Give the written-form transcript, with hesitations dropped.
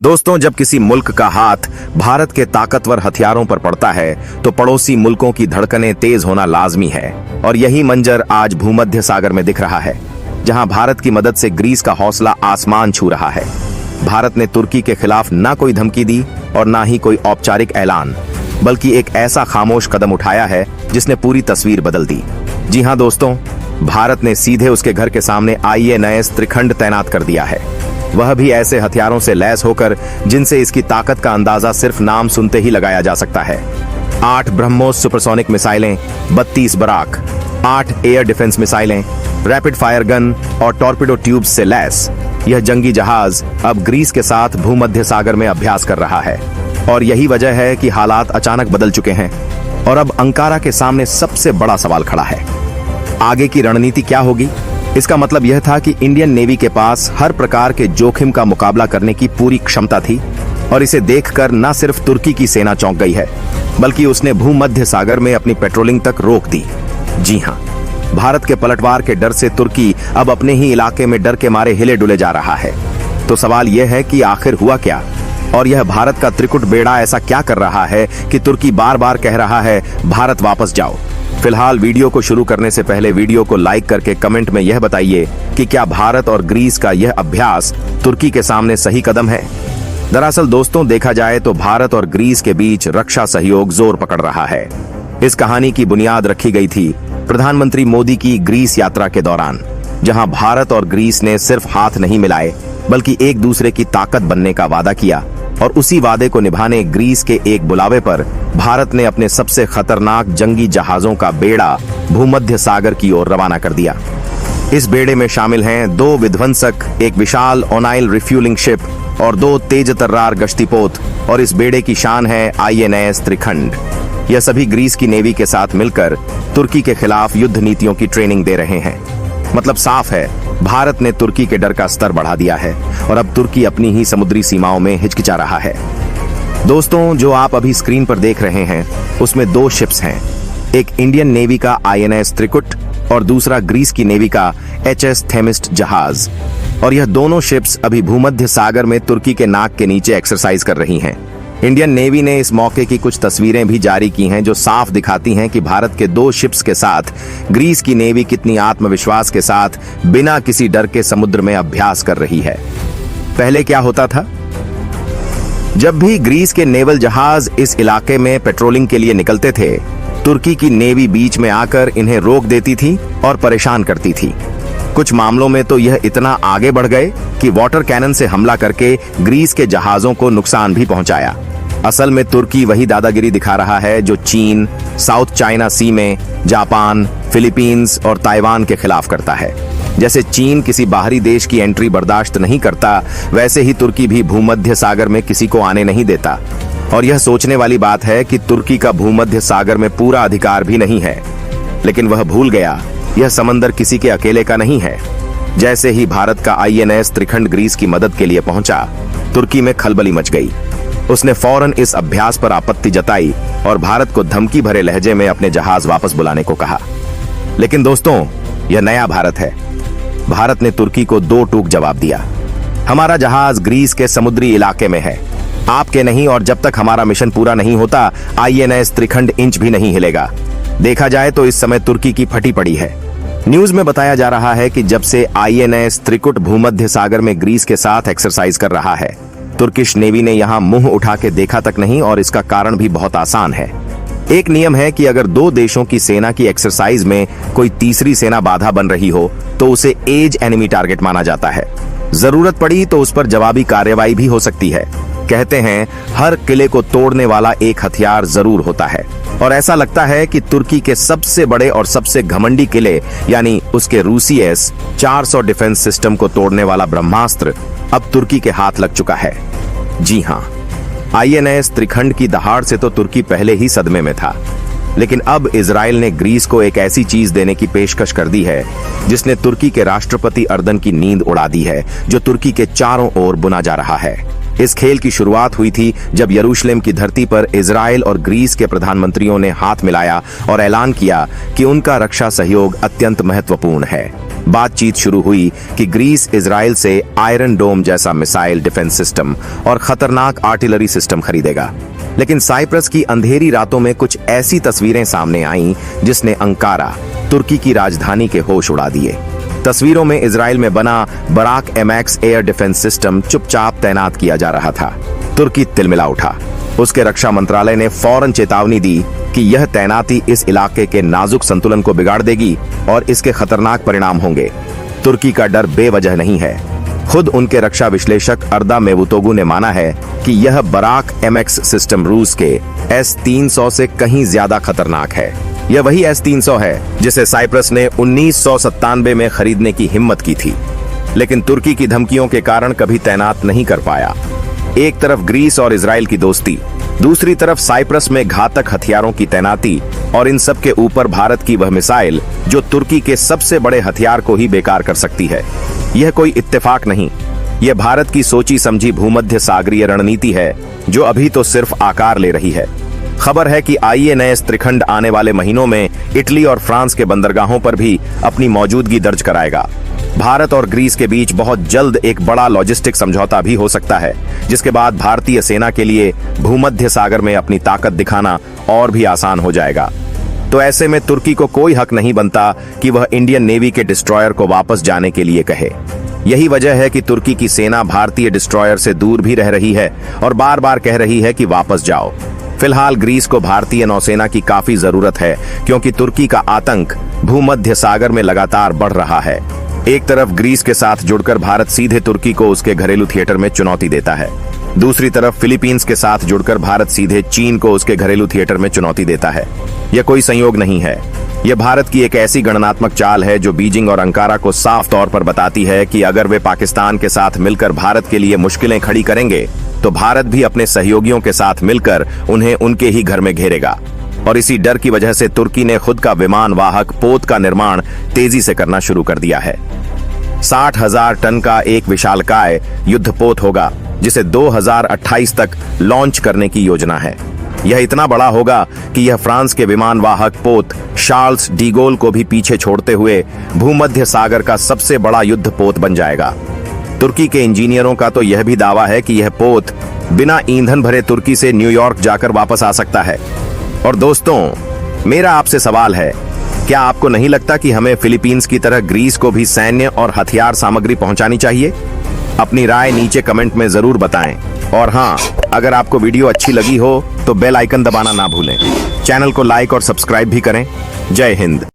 दोस्तों, जब किसी मुल्क का हाथ भारत के ताकतवर हथियारों पर पड़ता है तो पड़ोसी मुल्कों की धड़कनें तेज होना लाजमी है। और यही मंजर आज भूमध्य सागर में दिख रहा है, जहां भारत की मदद से ग्रीस का हौसला आसमान छू रहा है। भारत ने तुर्की के खिलाफ ना कोई धमकी दी और ना ही कोई औपचारिक ऐलान, बल्कि एक ऐसा खामोश कदम उठाया है जिसने पूरी तस्वीर बदल दी। जी हाँ दोस्तों, भारत ने सीधे उसके घर के सामने INS त्रिखंड तैनात कर दिया है, वह भी ऐसे हथियारों से लैस होकर जिनसे इसकी ताकत का अंदाजा सिर्फ नाम सुनते ही लगाया जा सकता है। 8 ब्रह्मोस सुपरसोनिक मिसाइलें, 32 बराक, 8 एयर डिफेंस मिसाइलें, रैपिड फायर गन और टॉर्पिडो ट्यूब्स से लैस यह जंगी जहाज अब ग्रीस के साथ भूमध्य सागर में अभ्यास कर रहा है। और यही वजह है कि हालात अचानक बदल चुके हैं और अब अंकारा के सामने सबसे बड़ा सवाल खड़ा है, आगे की रणनीति क्या होगी। इसका मतलब यह था कि इंडियन नेवी के पास हर प्रकार के जोखिम का मुकाबला करने की पूरी क्षमता थी, और इसे देखकर न सिर्फ तुर्की की सेना चौंक गई है, बल्कि उसने भूमध्य सागर में अपनी पेट्रोलिंग तक रोक दी। जी हाँ, भारत के पलटवार के डर से तुर्की अब अपने ही इलाके में डर के मारे हिले डुले जा रहा है। तो सवाल यह है कि आखिर हुआ क्या, और यह भारत का त्रिकुट बेड़ा ऐसा क्या कर रहा है कि तुर्की बार बार कह रहा है भारत वापस जाओ। फिलहाल वीडियो को शुरू करने से पहले वीडियो को लाइक करके कमेंट में यह बताइए कि क्या भारत और ग्रीस का यह अभ्यास तुर्की के सामने सही कदम है। दरअसल दोस्तों, देखा जाए तो भारत और ग्रीस के बीच रक्षा सहयोग जोर पकड़ रहा है। इस कहानी की बुनियाद रखी गई थी प्रधानमंत्री मोदी की ग्रीस यात्रा के दौरान, जहां भारत और ग्रीस ने सिर्फ हाथ नहीं मिलाए बल्कि एक दूसरे की ताकत बनने का वादा किया, और उसी वादे को निभाने ग्रीस के एक बुलावे पर भारत ने अपने सबसे खतरनाक जंगी जहाजों का बेड़ा भूमध्य सागर की ओर रवाना कर दिया। इस बेड़े में शामिल हैं 2 विध्वंसक, एक विशाल ओनाइल रिफ्यूलिंग शिप और 2 तेज तर्रार गश्तीपोत, और इस बेड़े की शान है INS त्रिखंड। यह सभी ग्रीस की नेवी के साथ मिलकर तुर्की के खिलाफ युद्ध नीतियों की ट्रेनिंग दे रहे हैं। मतलब साफ है, भारत ने तुर्की के डर का स्तर बढ़ा दिया है और अब तुर्की अपनी ही समुद्री सीमाओं में हिचकिचा रहा है। दोस्तों, जो आप अभी स्क्रीन पर देख रहे हैं उसमें 2 शिप्स हैं, एक इंडियन नेवी का INS त्रिकुट और दूसरा ग्रीस की नेवी का HS थेमिस्ट जहाज। और यह दोनों शिप्स अभी भूमध्य सागर में तुर्की के नाक के नीचे एक्सरसाइज कर रही हैं। इंडियन नेवी ने इस मौके की कुछ तस्वीरें भी जारी की हैं जो साफ दिखाती हैं कि भारत के 2 शिप्स के साथ ग्रीस की नेवी कितनी आत्मविश्वास के साथ बिना किसी डर के समुद्र में अभ्यास कर रही है। पहले क्या होता था, जब भी ग्रीस के नेवल जहाज इस इलाके में पेट्रोलिंग के लिए निकलते थे, तुर्की की नेवी बीच में आकर इन्हें रोक देती थी और परेशान करती थी। कुछ मामलों में तो यह इतना आगे बढ़ गए कि वाटर कैनन से हमला करके ग्रीस के जहाजों को नुकसान भी पहुंचाया। असल में तुर्की वही दादागिरी दिखा रहा है जो चीन, साउथ चाइना सी में, जापान, फिलीपींस और ताइवान के खिलाफ करता है। जैसे चीन किसी बाहरी देश की एंट्री बर्दाश्त नहीं करता, वैसे ही तुर्की भी भूमध्य सागर में किसी को आने नहीं देता। और यह सोचने वाली बात है कि तुर्की का भूमध्य सागर में पूरा अधिकार भी नहीं है, लेकिन वह भूल गया यह समंदर किसी के अकेले का नहीं है। जैसे ही भारत का INS त्रिखंड ग्रीस की मदद के लिए पहुंचा, तुर्की में खलबली मच गई। उसने फौरन इस अभ्यास पर आपत्ति जताई और भारत को धमकी भरे लहजे में अपने जहाज वापस बुलाने को कहा। लेकिन दोस्तों, यह नया भारत है। भारत ने तुर्की को 2 टूक जवाब दिया, हमारा जहाज ग्रीस के समुद्री इलाके में है, आपके नहीं, और जब तक हमारा मिशन पूरा नहीं होता INS त्रिखंड इंच भी नहीं हिलेगा। देखा जाए तो इस समय तुर्की की फटी पड़ी है। न्यूज में बताया जा रहा है कि जब से INS त्रिकुट भूमध्य सागर में ग्रीस के साथ एक्सरसाइज कर रहा है, तुर्किश नेवी ने यहां मुंह उठा के देखा तक नहीं, और इसका कारण भी बहुत आसान है। एक नियम है कि अगर 2 देशों की सेना की एक्सरसाइज में कोई तीसरी सेना बाधा बन रही हो तो उसे एज एनिमी टारगेट माना जाता है। जरूरत पड़ी तो उस पर जवाबी कार्रवाई भी हो सकती है। कहते हैं हर किले को तोड़ने वाला एक हथियार जरूर होता है, और ऐसा लगता है कि तुर्की के सबसे बड़े और सबसे घमंडी किले यानी उसके रूसी S-400 डिफेंस सिस्टम को तोड़ने वाला ब्रह्मास्त्र अब तुर्की के हाथ लग चुका है। जी हाँ, INS त्रिखंड की दहाड़ से तो तुर्की पहले ही सदमे में था, लेकिन अब इजराइल ने ग्रीस को एक ऐसी चीज देने की पेशकश कर दी है जिसने तुर्की के राष्ट्रपति अर्दन की नींद उड़ा दी है, जो तुर्की के चारों ओर बुना जा रहा है। इस खेल की शुरुआत हुई थी जब यरूशलेम की धरती पर इजराइल और ग्रीस के प्रधानमंत्रियों ने हाथ मिलाया और ऐलान किया कि उनका रक्षा सहयोग अत्यंत महत्वपूर्ण है। बातचीत शुरू हुई कि ग्रीस इजराइल से आयरन डोम जैसा मिसाइल डिफेंस सिस्टम और खतरनाक आर्टिलरी सिस्टम खरीदेगा। लेकिन साइप्रस की अंधेरी रातों में कुछ ऐसी तस्वीरें सामने आईं जिसने अंकारा, तुर्की की राजधानी के होश उड़ा दिए। तस्वीरों में इजराइल में बना Barak MX air defence system चुपचाप तैनात किया जा रहा था। तुर्की तिलमिला उठा। उसके रक्षा मंत्रालय ने फौरन चेतावनी दी कि यह तैनाती इस इलाके के नाजुक संतुलन को बिगाड़ देगी और इसके खतरनाक परिणाम होंगे। तुर्की का डर बेवजह नहीं है। खुद उनके रक्षा विश्लेषक अर्दा मेवुतोगु ने माना है कि यह बराक एमएक्स सिस्टम रूस के S-300 से कहीं ज्यादा खतरनाक है। यह वही S-300 है जिसे साइप्रस ने 1997 में खरीदने की हिम्मत की थी, लेकिन तुर्की की धमकियों के कारण कभी तैनात नहीं कर पाया। एक तरफ ग्रीस और इजराइल की दोस्ती, दूसरी तरफ साइप्रस में घातक हथियारों की तैनाती और इन सब के ऊपर भारत की वह मिसाइल जो तुर्की के सबसे बड़े हथियार को ही बेकार कर सकती है। यह कोई इत्तेफाक नहीं, यह भारत की सोची समझी भूमध्य सागरीय रणनीति है जो अभी तो सिर्फ आकार ले रही है। खबर है कि INS त्रिखंड आने वाले महीनों में इटली और फ्रांस के बंदरगाहों पर भी अपनी मौजूदगी दर्ज कराएगा। भारत और ग्रीस के बीच बहुत जल्द एक बड़ा लॉजिस्टिक समझौता भी हो सकता है, जिसके बाद भारतीय सेना के लिए भूमध्य सागर में अपनी ताकत दिखाना और भी आसान हो जाएगा। तो ऐसे में तुर्की को कोई हक नहीं बनता कि वह इंडियन नेवी के डिस्ट्रॉयर को वापस जाने के लिए कहे। यही वजह है कि तुर्की की सेना भारतीय डिस्ट्रॉयर से दूर भी रह रही है और बार बार कह रही है कि वापस जाओ। फिलहाल ग्रीस को भारतीय नौसेना की काफी जरूरत है, क्योंकि तुर्की का आतंक भूमध्य सागर में लगातार बढ़ रहा है। एक तरफ ग्रीस के साथ जुड़कर भारत सीधे तुर्की को उसके घरेलू थिएटर में चुनौती देता है, दूसरी तरफ फिलीपींस के साथ जुड़कर भारत सीधे चीन को उसके घरेलू थिएटर में चुनौती देता है। यह कोई संयोग नहीं है, यह भारत की एक ऐसी गणनात्मक चाल है जो बीजिंग और अंकारा को साफ तौर पर बताती है कि अगर वे पाकिस्तान के साथ मिलकर भारत के लिए मुश्किलें खड़ी करेंगे तो भारत भी अपने सहयोगियों के साथ मिलकर उन्हें उनके ही घर में घेरेगा। और इसी डर की वजह से तुर्की ने खुद का विमान वाहक पोत का निर्माण तेजी से करना शुरू कर दिया है। 60,000 टन का एक विशालकाय युद्धपोत होगा जिसे 2028 तक लॉन्च करने की योजना है। यह इतना बड़ा होगा कि यह फ्रांस के विमान वाहक पोत शार्ल्स डीगोल को भी पीछे छोड़ते हुए भूमध्य सागर का सबसे बड़ा युद्धपोत बन जाएगा। तुर्की के इंजीनियरों का तो यह भी दावा है कि यह पोत बिना ईंधन भरे तुर्की से न्यूयॉर्क जाकर वापस आ सकता है। और दोस्तों, मेरा आपसे सवाल है, क्या आपको नहीं लगता कि हमें फिलीपींस की तरह ग्रीस को भी सैन्य और हथियार सामग्री पहुंचानी चाहिए? अपनी राय नीचे कमेंट में जरूर बताएं। और हाँ, अगर आपको वीडियो अच्छी लगी हो तो बेल आइकन दबाना ना भूलें। चैनल को लाइक और सब्सक्राइब भी करें। जय हिंद।